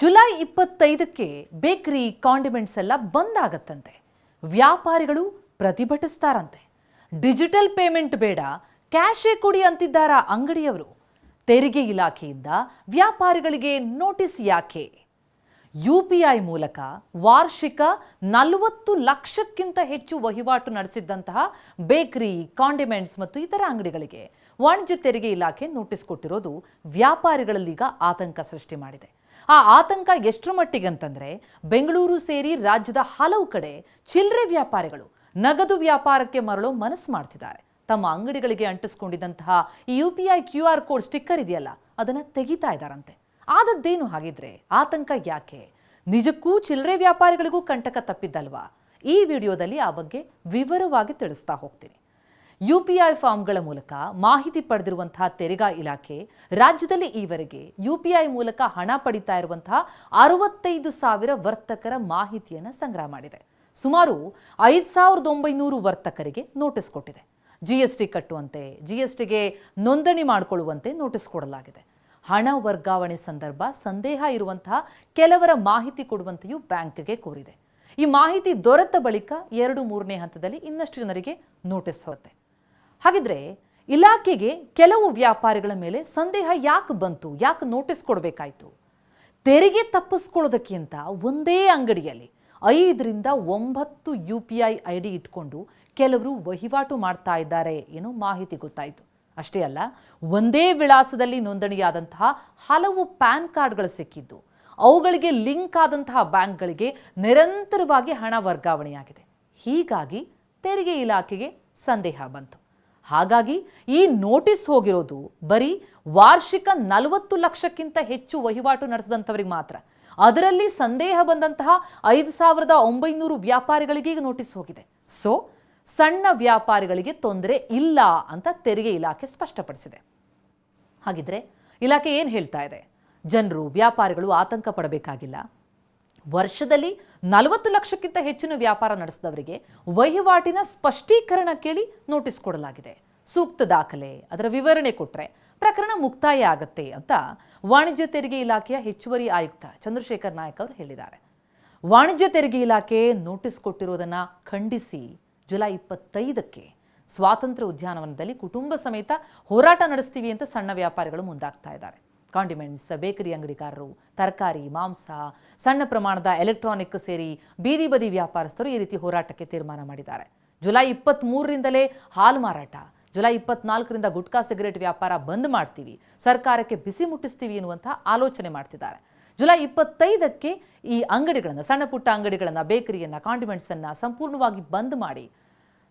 July 25ಕ್ಕೆ bakery condiments ಎಲ್ಲ ಬಂದ್ ಆಗತ್ತಂತೆ. ವ್ಯಾಪಾರಿಗಳು ಪ್ರತಿಭಟಿಸ್ತಾರಂತೆ. ಡಿಜಿಟಲ್ ಪೇಮೆಂಟ್ ಬೇಡ, ಕ್ಯಾಶೇ ಕೊಡಿ ಅಂತಿದ್ದಾರ ಅಂಗಡಿಯವರು. ತೆರಿಗೆ ಇಲಾಖೆಯಿಂದ ವ್ಯಾಪಾರಿಗಳಿಗೆ ನೋಟಿಸ್ ಯಾಕೆ? UPI ಮೂಲಕ ವಾರ್ಷಿಕ 40 ಲಕ್ಷಕ್ಕಿಂತ ಹೆಚ್ಚು ವಹಿವಾಟು ನಡೆಸಿದ್ದಂತಹ ಬೇಕರಿ, ಕಾಂಡಿಮೆಂಟ್ಸ್ ಮತ್ತು ಇತರ ಅಂಗಡಿಗಳಿಗೆ ವಾಣಿಜ್ಯ ತೆರಿಗೆ ಇಲಾಖೆ ನೋಟಿಸ್ ಕೊಟ್ಟಿರೋದು ವ್ಯಾಪಾರಿಗಳಲ್ಲೀಗ ಆತಂಕ ಸೃಷ್ಟಿ ಮಾಡಿದೆ. ಆ ಆತಂಕ ಎಷ್ಟರ ಮಟ್ಟಿಗೆ ಅಂತಂದ್ರೆ, ಬೆಂಗಳೂರು ಸೇರಿ ರಾಜ್ಯದ ಹಲವು ಕಡೆ ಚಿಲ್ಲರೆ ವ್ಯಾಪಾರಿಗಳು ನಗದು ವ್ಯಾಪಾರಕ್ಕೆ ಮರಳೋ ಮನಸ್ಸು ಮಾಡ್ತಿದ್ದಾರೆ. ತಮ್ಮ ಅಂಗಡಿಗಳಿಗೆ ಅಂಟಿಸ್ಕೊಂಡಿದ್ದಂತಹ ಈ UPI QR ಕೋಡ್ ಸ್ಟಿಕ್ಕರ್ ಇದೆಯಲ್ಲ, ಅದನ್ನು ತೆಗಿತಾ ಇದ್ದಾರಂತೆ. ಆದದ್ದೇನು ಹಾಗಿದ್ರೆ? ಆತಂಕ ಯಾಕೆ? ನಿಜಕ್ಕೂ ಚಿಲ್ಲರೆ ವ್ಯಾಪಾರಿಗಳಿಗೂ ಕಂಟಕ ತಪ್ಪಿದ್ದಲ್ವಾ? ಈ ವಿಡಿಯೋದಲ್ಲಿ ಆ ಬಗ್ಗೆ ವಿವರವಾಗಿ ತಿಳಿಸ್ತಾ ಹೋಗ್ತೀನಿ. UPI ಫಾರ್ಮ್ಗಳ ಮೂಲಕ ಮಾಹಿತಿ ಪಡೆದಿರುವಂತಹ ತೆರಿಗೆ ಇಲಾಖೆ ರಾಜ್ಯದಲ್ಲಿ ಈವರೆಗೆ UPI ಮೂಲಕ ಹಣ ಪಡಿತಾ ಇರುವಂತಹ 65,000 ವರ್ತಕರ ಮಾಹಿತಿಯನ್ನು ಸಂಗ್ರಹ ಮಾಡಿದೆ. ಸುಮಾರು 5,900 ವರ್ತಕರಿಗೆ ನೋಟಿಸ್ ಕೊಟ್ಟಿದೆ. GST ಕಟ್ಟುವಂತೆ, GSTಗೆ ನೋಂದಣಿ ಮಾಡಿಕೊಳ್ಳುವಂತೆ ನೋಟಿಸ್ ಕೊಡಲಾಗಿದೆ. ಹಣ ವರ್ಗಾವಣೆ ಸಂದರ್ಭ ಸಂದೇಹ ಇರುವಂತಹ ಕೆಲವರ ಮಾಹಿತಿ ಕೊಡುವಂತೆಯೂ ಬ್ಯಾಂಕ್ಗೆ ಕೋರಿದೆ. ಈ ಮಾಹಿತಿ ದೊರೆತ ಬಳಿಕ 2-3ನೇ ಹಂತದಲ್ಲಿ ಇನ್ನಷ್ಟು ಜನರಿಗೆ ನೋಟಿಸ್ ಹೋಗುತ್ತೆ. ಹಾಗಿದ್ರೆ ಇಲಾಖೆಗೆ ಕೆಲವು ವ್ಯಾಪಾರಿಗಳ ಮೇಲೆ ಸಂದೇಹ ಯಾಕೆ ಬಂತು? ಯಾಕೆ ನೋಟಿಸ್ ಕೊಡಬೇಕಾಯಿತು? ತೆರಿಗೆ ತಪ್ಪಿಸ್ಕೊಳ್ಳೋದಕ್ಕಿಂತ ಒಂದೇ ಅಂಗಡಿಯಲ್ಲಿ 5ರಿಂದ 9 UPI ID ಇಟ್ಕೊಂಡು ಕೆಲವರು ವಹಿವಾಟು ಮಾಡ್ತಾ ಇದ್ದಾರೆ ಏನೋ ಮಾಹಿತಿ ಗೊತ್ತಾಯಿತು. ಅಷ್ಟೇ ಅಲ್ಲ, ಒಂದೇ ವಿಳಾಸದಲ್ಲಿ ನೋಂದಣಿಯಾದಂತಹ ಹಲವು ಪ್ಯಾನ್ ಕಾರ್ಡ್ಗಳು ಸಿಕ್ಕಿದ್ದು, ಅವುಗಳಿಗೆ ಲಿಂಕ್ ಆದಂತಹ ಬ್ಯಾಂಕ್ಗಳಿಗೆ ನಿರಂತರವಾಗಿ ಹಣ ವರ್ಗಾವಣೆಯಾಗಿದೆ. ಹೀಗಾಗಿ ತೆರಿಗೆ ಇಲಾಖೆಗೆ ಸಂದೇಹ ಬಂತು. ಹಾಗಾಗಿ ಈ ನೋಟಿಸ್ ಹೋಗಿರೋದು ಬರೀ ವಾರ್ಷಿಕ 40 ಲಕ್ಷಕ್ಕಿಂತ ಹೆಚ್ಚು ವಹಿವಾಟು ನಡೆಸಿದಂಥವ್ರಿಗೆ ಮಾತ್ರ. ಅದರಲ್ಲಿ ಸಂದೇಹ ಬಂದಂತಹ 5,900 ವ್ಯಾಪಾರಿಗಳಿಗೆ ನೋಟಿಸ್ ಹೋಗಿದೆ. ಸೊ ಸಣ್ಣ ವ್ಯಾಪಾರಿಗಳಿಗೆ ತೊಂದರೆ ಇಲ್ಲ ಅಂತ ತೆರಿಗೆ ಇಲಾಖೆ ಸ್ಪಷ್ಟಪಡಿಸಿದೆ. ಹಾಗಿದ್ರೆ ಇಲಾಖೆ ಏನು ಹೇಳ್ತಾ ಇದೆ? ಜನರು, ವ್ಯಾಪಾರಿಗಳು ಆತಂಕ ಪಡಬೇಕಾಗಿಲ್ಲ. ವರ್ಷದಲ್ಲಿ 40 ಲಕ್ಷಕ್ಕಿಂತ ಹೆಚ್ಚಿನ ವ್ಯಾಪಾರ ನಡೆಸಿದವರಿಗೆ ವಹಿವಾಟಿನ ಸ್ಪಷ್ಟೀಕರಣ ಕೇಳಿ ನೋಟಿಸ್ ಕೊಡಲಾಗಿದೆ. ಸೂಕ್ತ ದಾಖಲೆ, ಅದರ ವಿವರಣೆ ಕೊಟ್ಟರೆ ಪ್ರಕರಣ ಮುಕ್ತಾಯ ಆಗತ್ತೆ ಅಂತ ವಾಣಿಜ್ಯ ತೆರಿಗೆ ಇಲಾಖೆಯ ಹೆಚ್ಚುವರಿ ಆಯುಕ್ತ ಚಂದ್ರಶೇಖರ್ ನಾಯಕ್ ಅವರು ಹೇಳಿದ್ದಾರೆ. ವಾಣಿಜ್ಯ ತೆರಿಗೆ ಇಲಾಖೆ ನೋಟಿಸ್ ಕೊಟ್ಟಿರೋದನ್ನು ಖಂಡಿಸಿ ಜುಲೈ 25ಕ್ಕೆ ಸ್ವಾತಂತ್ರ್ಯ ಉದ್ಯಾನವನದಲ್ಲಿ ಕುಟುಂಬ ಸಮೇತ ಹೋರಾಟ ನಡೆಸ್ತೀವಿ ಅಂತ ಸಣ್ಣ ವ್ಯಾಪಾರಿಗಳು ಮುಂದಾಗ್ತಾ ಇದ್ದಾರೆ. ಕಾಂಡಿಮೆಂಟ್ಸ್, ಬೇಕರಿ ಅಂಗಡಿಕಾರರು, ತರಕಾರಿ, ಮಾಂಸ, ಸಣ್ಣ ಪ್ರಮಾಣದ ಎಲೆಕ್ಟ್ರಾನಿಕ್ ಸೇರಿ ಬೀದಿ ಬದಿ ವ್ಯಾಪಾರಸ್ಥರು ಈ ರೀತಿ ಹೋರಾಟಕ್ಕೆ ತೀರ್ಮಾನ ಮಾಡಿದ್ದಾರೆ. ಜುಲೈ 23ರಿಂದಲೇ ಹಾಲು ಮಾರಾಟ, ಜುಲೈ 24ರಿಂದ ಗುಟ್ಕಾ ಸಿಗರೇಟ್ ವ್ಯಾಪಾರ ಬಂದ್ ಮಾಡ್ತೀವಿ, ಸರ್ಕಾರಕ್ಕೆ ಬಿಸಿ ಮುಟ್ಟಿಸ್ತೀವಿ ಎನ್ನುವಂತಹ ಆಲೋಚನೆ ಮಾಡ್ತಿದ್ದಾರೆ. ಜುಲೈ 25ಕ್ಕೆ ಈ ಅಂಗಡಿಗಳನ್ನು, ಸಣ್ಣ ಪುಟ್ಟ ಅಂಗಡಿಗಳನ್ನು, ಬೇಕರಿಯನ್ನು, ಕಾಂಡಿಮೆಂಟ್ಸನ್ನು ಸಂಪೂರ್ಣವಾಗಿ ಬಂದ್ ಮಾಡಿ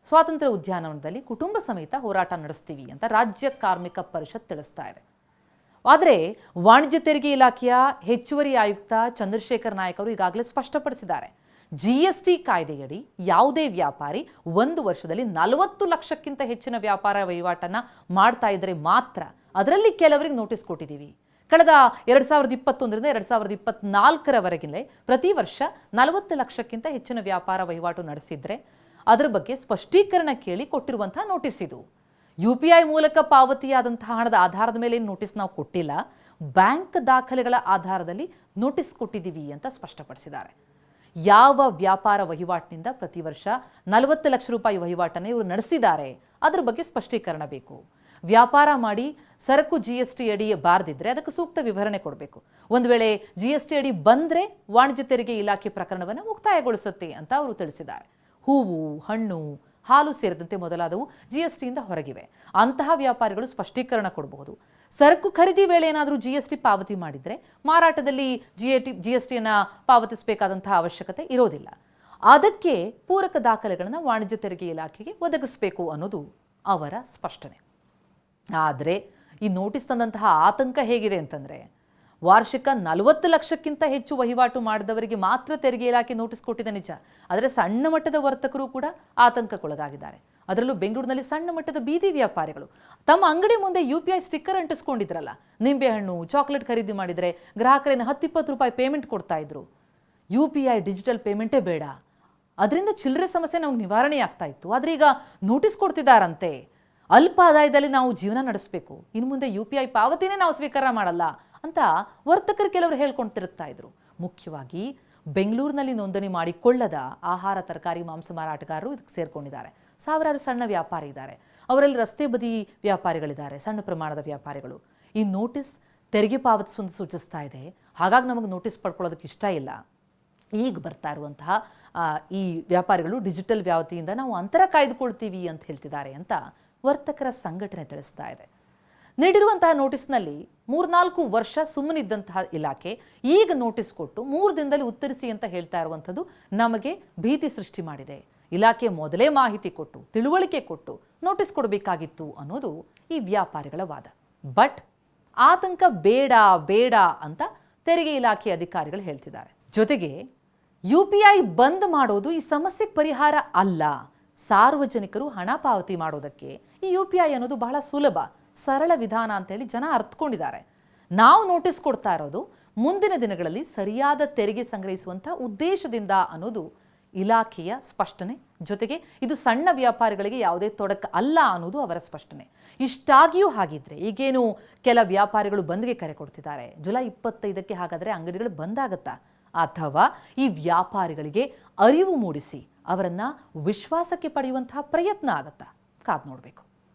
ಸ್ವಾತಂತ್ರ್ಯ ಉದ್ಯಾನವನದಲ್ಲಿ ಕುಟುಂಬ ಸಮೇತ ಹೋರಾಟ ನಡೆಸ್ತೀವಿ ಅಂತ ರಾಜ್ಯ ಕಾರ್ಮಿಕ ಪರಿಷತ್ ತಿಳಿಸ್ತಾ ಇದೆ. ಆದರೆ ವಾಣಿಜ್ಯ ತೆರಿಗೆ ಇಲಾಖೆಯ ಹೆಚ್ಚುವರಿ ಆಯುಕ್ತ ಚಂದ್ರಶೇಖರ್ ನಾಯಕ್ ಅವರು ಈಗಾಗಲೇ ಸ್ಪಷ್ಟಪಡಿಸಿದ್ದಾರೆ. GST ಕಾಯ್ದೆಯಡಿ ಯಾವುದೇ ವ್ಯಾಪಾರಿ 1 ವರ್ಷದಲ್ಲಿ 40 ಲಕ್ಷಕ್ಕಿಂತ ಹೆಚ್ಚಿನ ವ್ಯಾಪಾರ ವಹಿವಾಟನ್ನು ಮಾಡ್ತಾ ಇದ್ರೆ ಮಾತ್ರ, ಅದರಲ್ಲಿ ಕೆಲವರಿಗೆ ನೋಟಿಸ್ ಕೊಟ್ಟಿದ್ದೀವಿ. ಕಳೆದ 2021ರಿಂದ 2024ರವರೆಗಿನ ಪ್ರತಿ ವರ್ಷ 40 ಲಕ್ಷಕ್ಕಿಂತ ಹೆಚ್ಚಿನ ವ್ಯಾಪಾರ ವಹಿವಾಟು ನಡೆಸಿದ್ರೆ ಅದರ ಬಗ್ಗೆ ಸ್ಪಷ್ಟೀಕರಣ ಕೇಳಿ ಕೊಟ್ಟಿರುವಂತಹ ನೋಟಿಸ್ ಇದು. UPI ಮೂಲಕ ಪಾವತಿಯಾದಂತಹ ಹಣದ ಆಧಾರದ ಮೇಲೆ ನೋಟಿಸ್ ನಾವು ಕೊಟ್ಟಿಲ್ಲ, ಬ್ಯಾಂಕ್ ದಾಖಲೆಗಳ ಆಧಾರದಲ್ಲಿ ನೋಟಿಸ್ ಕೊಟ್ಟಿದ್ದೀವಿ ಅಂತ ಸ್ಪಷ್ಟಪಡಿಸಿದ್ದಾರೆ. ಯಾವ ವ್ಯಾಪಾರ ವಹಿವಾಟಿನಿಂದ ಪ್ರತಿ ವರ್ಷ 40 ಲಕ್ಷ ರೂಪಾಯಿ ವಹಿವಾಟನ್ನು ಇವರು ನಡೆಸಿದ್ದಾರೆ ಅದರ ಬಗ್ಗೆ ಸ್ಪಷ್ಟೀಕರಣ ಬೇಕು. ವ್ಯಾಪಾರ ಮಾಡಿ ಸರಕು GST ಅಡಿ ಬಾರದಿದ್ರೆ ಅದಕ್ಕೆ ಸೂಕ್ತ ವಿವರಣೆ ಕೊಡಬೇಕು. ಒಂದು ವೇಳೆ GST ಅಡಿ ಬಂದರೆ ವಾಣಿಜ್ಯ ತೆರಿಗೆ ಇಲಾಖೆ ಪ್ರಕರಣವನ್ನು ಮುಕ್ತಾಯಗೊಳಿಸುತ್ತೆ ಅಂತ ಅವರು ತಿಳಿಸಿದ್ದಾರೆ. ಹೂವು, ಹಣ್ಣು, ಹಾಲು ಸೇರಿದಂತೆ ಮೊದಲಾದವು GSTಯಿಂದ ಹೊರಗಿವೆ. ಅಂತಹ ವ್ಯಾಪಾರಿಗಳು ಸ್ಪಷ್ಟೀಕರಣ ಕೊಡಬಹುದು. ಸರಕು ಖರೀದಿ ವೇಳೆ ಏನಾದರೂ GST ಪಾವತಿ ಮಾಡಿದರೆ ಮಾರಾಟದಲ್ಲಿ GSTಯನ್ನು ಪಾವತಿಸಬೇಕಾದಂತಹ ಅವಶ್ಯಕತೆ ಇರೋದಿಲ್ಲ. ಅದಕ್ಕೆ ಪೂರಕ ದಾಖಲೆಗಳನ್ನು ವಾಣಿಜ್ಯ ತೆರಿಗೆ ಇಲಾಖೆಗೆ ಒದಗಿಸಬೇಕು ಅನ್ನೋದು ಅವರ ಸ್ಪಷ್ಟನೆ. ಆದರೆ ಈ ನೋಟಿಸ್ ತಂದಂತಹ ಆತಂಕ ಹೇಗಿದೆ ಅಂತಂದರೆ, ವಾರ್ಷಿಕ 40 ಲಕ್ಷಕ್ಕಿಂತ ಹೆಚ್ಚು ವಹಿವಾಟು ಮಾಡಿದವರಿಗೆ ಮಾತ್ರ ತೆರಿಗೆ ಇಲಾಖೆ ನೋಟಿಸ್ ಕೊಟ್ಟಿದೆ ನಿಜ. ಆದರೆ ಸಣ್ಣ ಮಟ್ಟದ ವರ್ತಕರು ಕೂಡ ಆತಂಕಕ್ಕೊಳಗಾಗಿದ್ದಾರೆ. ಅದರಲ್ಲೂ ಬೆಂಗಳೂರಿನಲ್ಲಿ ಸಣ್ಣ ಮಟ್ಟದ ಬೀದಿ ವ್ಯಾಪಾರಿಗಳು ತಮ್ಮ ಅಂಗಡಿ ಮುಂದೆ UPI ಸ್ಟಿಕ್ಕರ್ ಅಂಟಿಸ್ಕೊಂಡಿದ್ರಲ್ಲ, ನಿಂಬೆಹಣ್ಣು, ಚಾಕ್ಲೇಟ್ ಖರೀದಿ ಮಾಡಿದರೆ ಗ್ರಾಹಕರೇನು 10-20 ರೂಪಾಯಿ ಪೇಮೆಂಟ್ ಕೊಡ್ತಾ ಇದ್ರು. UPI ಡಿಜಿಟಲ್ ಪೇಮೆಂಟೇ ಬೇಡ, ಅದರಿಂದ ಚಿಲ್ಲರೆ ಸಮಸ್ಯೆ ನಮಗೆ ನಿವಾರಣೆ ಆಗ್ತಾ ಇತ್ತು. ಆದರೆ ಈಗ ನೋಟಿಸ್ ಕೊಡ್ತಿದ್ದಾರಂತೆ. ಅಲ್ಪ ಆದಾಯದಲ್ಲಿ ನಾವು ಜೀವನ ನಡೆಸಬೇಕು, ಇನ್ನು ಮುಂದೆ UPI ಪಾವತಿನೇ ನಾವು ಸ್ವೀಕಾರ ಮಾಡಲ್ಲ ಅಂತ ವರ್ತಕರು ಕೆಲವರು ಹೇಳ್ಕೊಂಡು ತಿರುಗ್ತಾ ಇದ್ರು. ಮುಖ್ಯವಾಗಿ ಬೆಂಗಳೂರಿನಲ್ಲಿ ನೋಂದಣಿ ಮಾಡಿಕೊಳ್ಳದ ಆಹಾರ ತರಕಾರಿ ಮಾಂಸ ಮಾರಾಟಗಾರರು ಇದಕ್ಕೆ ಸೇರ್ಕೊಂಡಿದ್ದಾರೆ. ಸಾವಿರಾರು ಸಣ್ಣ ವ್ಯಾಪಾರಿ ಇದ್ದಾರೆ, ಅವರಲ್ಲಿ ರಸ್ತೆ ಬದಿ ವ್ಯಾಪಾರಿಗಳಿದ್ದಾರೆ, ಸಣ್ಣ ಪ್ರಮಾಣದ ವ್ಯಾಪಾರಿಗಳು. ಈ ನೋಟಿಸ್ ತೆರಿಗೆ ಪಾವತಿಸುವಂತ ಸೂಚಿಸ್ತಾ ಇದೆ. ಹಾಗಾಗಿ ನಮಗೆ ನೋಟಿಸ್ ಪಡ್ಕೊಳ್ಳೋದಕ್ಕೆ ಇಷ್ಟ ಇಲ್ಲ. ಈಗ ಬರ್ತಾ ಇರುವಂತಹ ಈ ವ್ಯಾಪಾರಿಗಳು ಡಿಜಿಟಲ್ ವ್ಯಾಪ್ತಿಯಿಂದ ನಾವು ಅಂತರ ಕಾಯ್ದುಕೊಳ್ತೀವಿ ಅಂತ ಹೇಳ್ತಿದ್ದಾರೆ ಅಂತ ವರ್ತಕರ ಸಂಘಟನೆ ತಿಳಿಸ್ತಾ ಇದೆ. ನೀಡಿರುವಂತಹ ನೋಟಿಸ್ನಲ್ಲಿ 3-4 ವರ್ಷ ಸುಮ್ಮನಿದ್ದಂತಹ ಇಲಾಖೆ ಈಗ ನೋಟಿಸ್ ಕೊಟ್ಟು 3 ದಿನದಲ್ಲಿ ಉತ್ತರಿಸಿ ಅಂತ ಹೇಳ್ತಾ ಇರುವಂಥದ್ದು ನಮಗೆ ಭೀತಿ ಸೃಷ್ಟಿ ಮಾಡಿದೆ. ಇಲಾಖೆ ಮೊದಲೇ ಮಾಹಿತಿ ಕೊಟ್ಟು ತಿಳುವಳಿಕೆ ಕೊಟ್ಟು ನೋಟಿಸ್ ಕೊಡಬೇಕಾಗಿತ್ತು ಅನ್ನೋದು ಈ ವ್ಯಾಪಾರಿಗಳ ವಾದ. ಬಟ್ ಆತಂಕ ಬೇಡ ಬೇಡ ಅಂತ ತೆರಿಗೆ ಇಲಾಖೆ ಅಧಿಕಾರಿಗಳು ಹೇಳ್ತಿದ್ದಾರೆ. ಜೊತೆಗೆ UPI ಬಂದ್ ಮಾಡೋದು ಈ ಸಮಸ್ಯೆಗೆ ಪರಿಹಾರ ಅಲ್ಲ. ಸಾರ್ವಜನಿಕರು ಹಣ ಪಾವತಿ ಮಾಡೋದಕ್ಕೆ ಈ UPI ಅನ್ನೋದು ಬಹಳ ಸುಲಭ ಸರಳ ವಿಧಾನ ಅಂತೇಳಿ ಜನ ಅರ್ಥಕೊಂಡಿದ್ದಾರೆ. ನಾವು ನೋಟಿಸ್ ಕೊಡ್ತಾ ಇರೋದು ಮುಂದಿನ ದಿನಗಳಲ್ಲಿ ಸರಿಯಾದ ತೆರಿಗೆ ಸಂಗ್ರಹಿಸುವಂಥ ಉದ್ದೇಶದಿಂದ ಅನ್ನೋದು ಇಲಾಖೆಯ ಸ್ಪಷ್ಟನೆ. ಜೊತೆಗೆ ಇದು ಸಣ್ಣ ವ್ಯಾಪಾರಿಗಳಿಗೆ ಯಾವುದೇ ತೊಡಕು ಅಲ್ಲ ಅನ್ನೋದು ಅವರ ಸ್ಪಷ್ಟನೆ. ಇಷ್ಟಾಗಿಯೂ ಹಾಗಿದ್ರೆ ಈಗೇನು ಕೆಲ ವ್ಯಾಪಾರಿಗಳು ಬಂದ್ಗೆ ಕರೆ ಕೊಡ್ತಿದ್ದಾರೆ, ಜುಲೈ 25ಕ್ಕೆ ಹಾಗಾದರೆ ಅಂಗಡಿಗಳು ಬಂದಾಗತ್ತಾ? ಅಥವಾ ಈ ವ್ಯಾಪಾರಿಗಳಿಗೆ ಅರಿವು ಮೂಡಿಸಿ ಅವರನ್ನು ವಿಶ್ವಾಸಕ್ಕೆ ಪಡೆಯುವಂತಹ ಪ್ರಯತ್ನ ಆಗತ್ತಾ? ಕಾದು ನೋಡಬೇಕು.